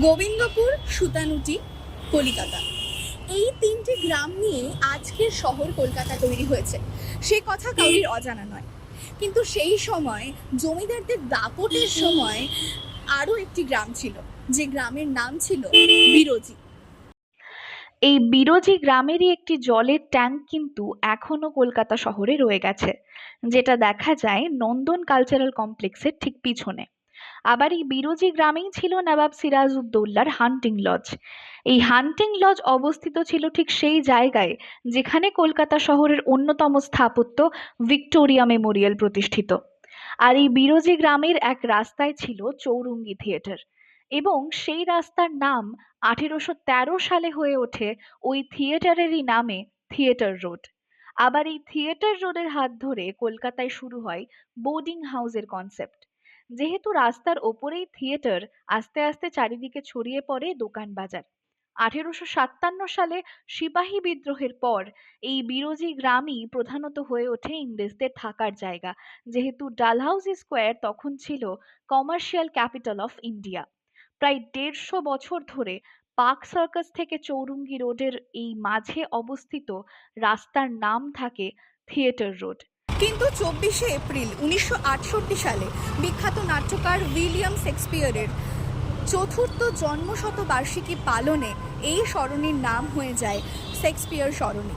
গোবিন্দপুর, সুতানুটি, কলিকাতা, এই তিনটি গ্রাম নিয়ে আজকের শহর কলকাতা তৈরি হয়েছে, সে কথা কাউরির অজানা নয়। কিন্তু সেই সময় জমিদারদের দাপটের সময় আরও একটি গ্রাম ছিল, যে গ্রামের নাম ছিল বিরোজি। এই বিরোজি গ্রামেরই একটি জলের ট্যাঙ্ক কিন্তু এখনো কলকাতা শহরে রয়ে গেছে, যেটা দেখা যায় নন্দন কালচারাল কমপ্লেক্সের ঠিক পিছনে। আবার এই বিরোজি গ্রামেই ছিল নবাব সিরাজউদ্দৌলার হান্টিং লজ। এই হান্টিং লজ অবস্থিত ছিল ঠিক সেই জায়গায় যেখানে কলকাতা শহরের অন্যতম স্থাপত্য ভিক্টোরিয়া মেমোরিয়াল প্রতিষ্ঠিত। আর এই বিরোজি গ্রামের এক রাস্তায় ছিল চৌরঙ্গি থিয়েটার, এবং সেই রাস্তার নাম 1813 সালে হয়ে ওঠে ওই থিয়েটারেরই নামে থিয়েটার রোড। আবার এই থিয়েটার রোডের হাত ধরে কলকাতায় শুরু হয় বোর্ডিং হাউসের কনসেপ্ট। যেহেতু রাস্তার ওপরেই থিয়েটার, আস্তে আস্তে চারিদিকে ছড়িয়ে পড়ে দোকান বাজার। 1857 সালে সিপাহী বিদ্রোহের পর এই বিরোজি গ্রামই প্রধানত হয়ে ওঠে ইংরেজদের থাকার জায়গা, যেহেতু ডালহাউসি স্কোয়ার তখন ছিল কমার্শিয়াল ক্যাপিটাল অফ ইন্ডিয়া। প্রায় 150 বছর ধরে পার্ক সার্কাস থেকে চৌরঙ্গি রোডের এই মাঝে অবস্থিত রাস্তার নাম থাকে থিয়েটার রোড। কিন্তু 24শে এপ্রিল 1968 সালে বিখ্যাত নাট্যকার উইলিয়াম শেক্সপিয়রের চতুর্থ জন্মশতবার্ষিকী পালনে এই সরণির নাম হয়ে যায় শেক্সপিয়র সরণি।